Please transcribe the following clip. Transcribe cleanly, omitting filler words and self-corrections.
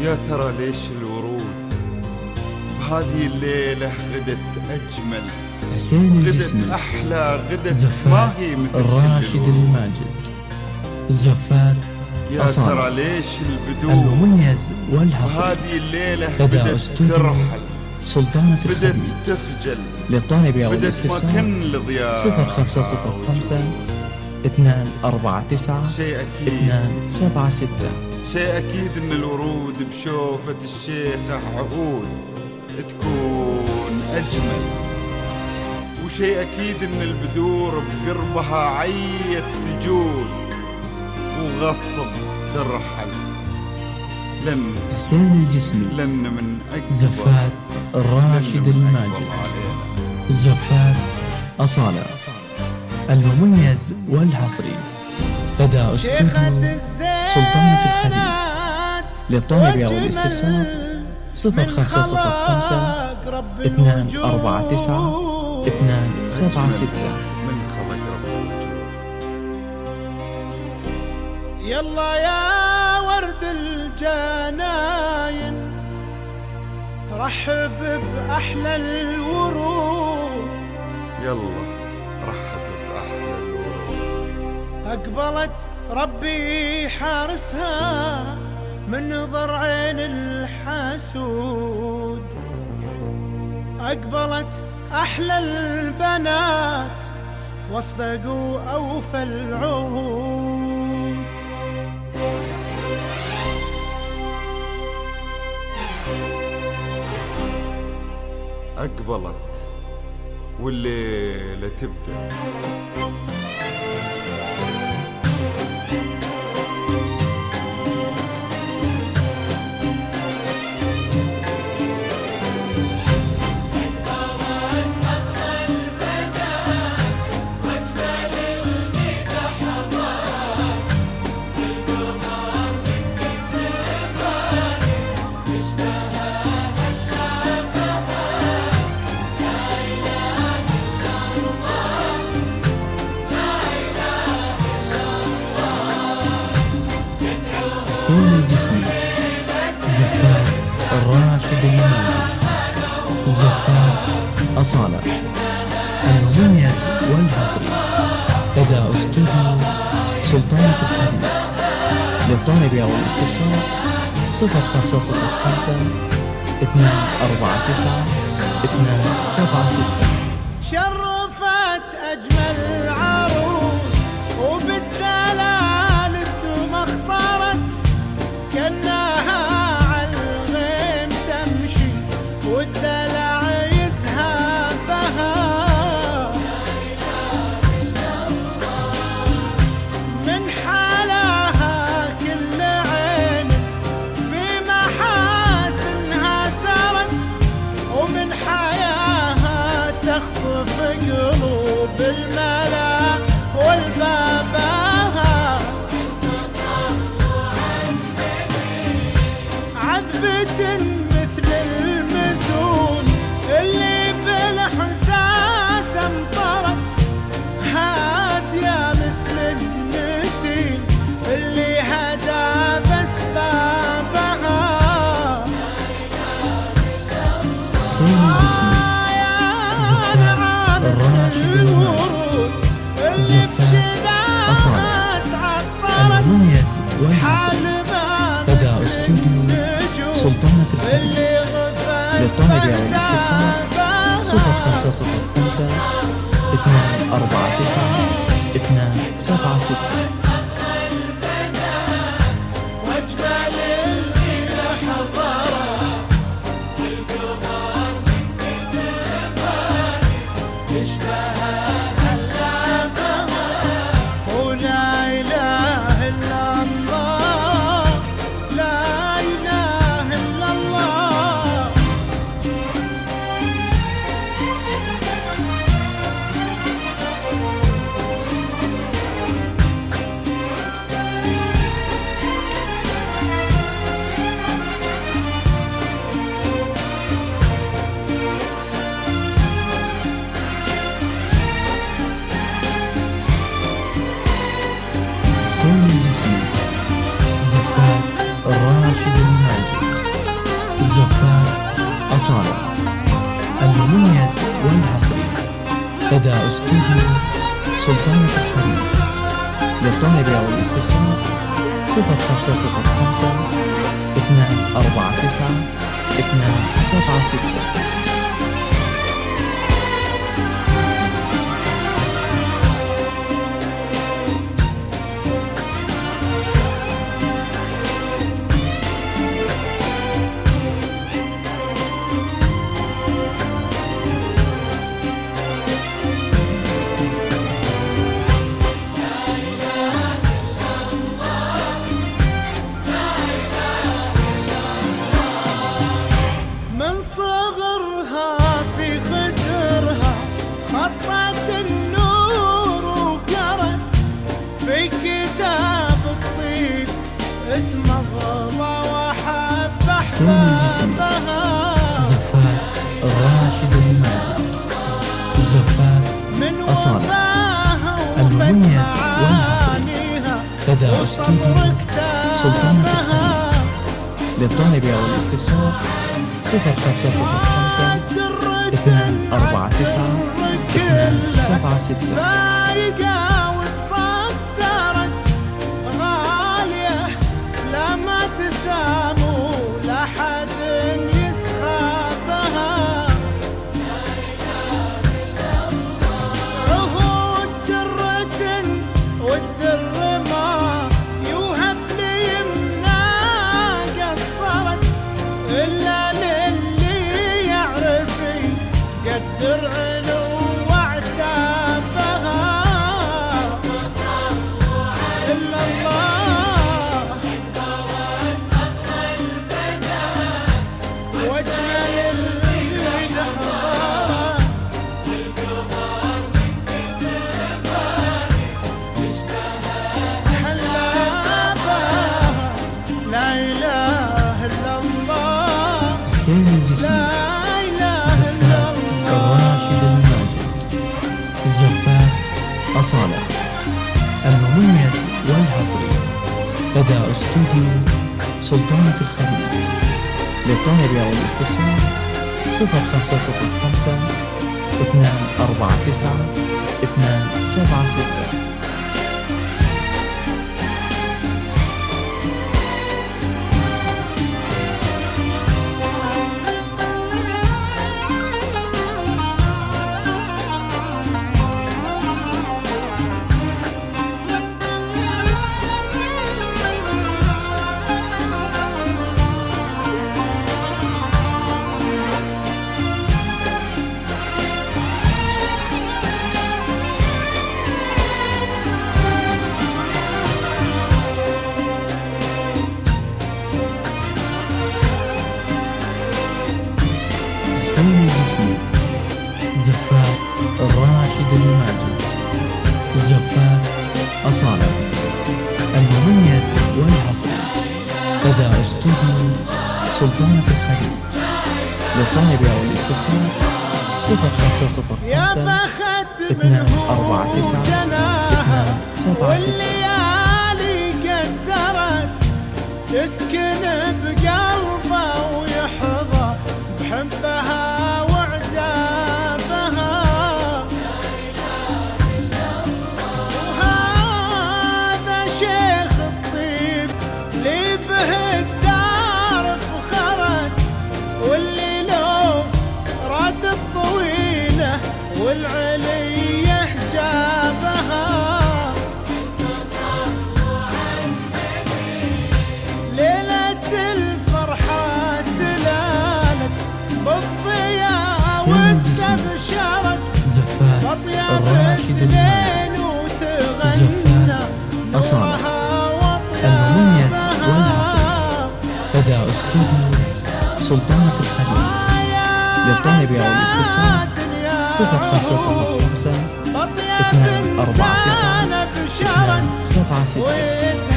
يا ترى ليش الورود بهذه الليلة غدت أجمل، حسين غدت الجسمي، أحلى، غدت ما زفات هي مثل الراشد كل الورود. الماجد، زفات يا أصالة ترى ليش البدور المميز والحصري بهذه الليلة لدى بدت أستوديو ترحل، سلطانة بدت الخدمة. تخجل، للطالب أو بدت الاستفسار مكان لضياء 0505 249 شيء أكيد 276. شيء أكيد إن الورود بشوفة الشيخة عهود تكون أجمل، وشيء أكيد إن البدور بقربها عيت تجود وغصب ترحل، لن حسين الجسمي، من أكبر زفات الراشد الماجد، زفات أصالة المميز والحصري لدى أستوديو سلطانة الخدمة. للطالب أو الاستفسار 0505 249 276. من خلق رب الوجود. يلا يا ورد الجناين رحب بأحلى الورود، يلا رحب بأحلى الورود. أقبلت ربي حارسها من نظر عين الحسود، أقبلت أحلى البنات واصدقوا أوفى العهود. أقبلت والليلة تبدأ، حسين الجسمي، زفات الراشد الماجد، زفات أصالة المميز والحصري لدى أستوديو سلطانة الخدمة. للطالب أو الاستفسار 0505 249 276. شرفت أجمل عروس وبالدلال الدم اختارت، كأنها عالغيم تمشي والدلع يزهى بها، من حلاها كل عين بمحاسنها سرت، ومن حياها تخطف قلوب الملا والباباها، عذبة مثل المزون اللي بالإحساس امطرت، هادية مثل النسيم اللي هدى بسبابها. حسين الجسمي، زفات الراشد الماجد، زفات أصالة المميز والحصري لدى أستوديو سلطانة الخدمة. للطالب أو الاستفسار 0505 249 276. واجمل اللي حضره القمر من كثر يشبه علامها، ولا إله إلا الله، لا إله إلا الله. أصالة. المميز والحصري لدى استوديو سلطانة الحريم. للطلب أو الاستفسار 0505 249 276. من صغرها في خدرها خطت النور وقرت في كتاب الطيب اسمه غلا وحب حسين الجسمي، زفاف راشد الماجد، زفاف أصالة. المميز والحصري لدى استوديو سلطانة الحريم. للطلب أو الاستفسار 0505 249 276. رايقة وتصدرت غالية لا ما تسامو لا حد يسخابها. عهود درة والدر ما يوهب لي يمنا قصرت إلا للي يعرف يقدر علو وعتابها. إلا الله واجمل اللي دحضره حلابها. لا إله إلا الله حسين الجسمي، لا إله إلا زفاف الله. راشد الماجد، زفاف أصالة. المميز والحصري لدى استوديو سلطانة الحريم. للطلب أو الاستفسار 0505 249 276. حسين الجسمي، زفاف راشد الماجد، زفاف أصالة. المميز والحصري لدى استوديو سلطانة الحريم. للطلب أو الاستفسار 0505 يا بخت منه 249 جناها 276. والليالي قدرت تسكن بقلبه ويحظى بحبها وعجابها. وهذا شيخ الطيب لي به الدار فخرت واللي لو راد الطويلة والعلية جابها. ليلة الفرحة دلالت بالضياء حسين الجسمي، واستبشرت زفاف بطيب راشد الماجد، الليل زفاف وتغنى أصالة. نورها المميز والحصري وطيابها. لدى استوديو سلطانة الحريم. للطلب أو الاستفسار 0505 249 276.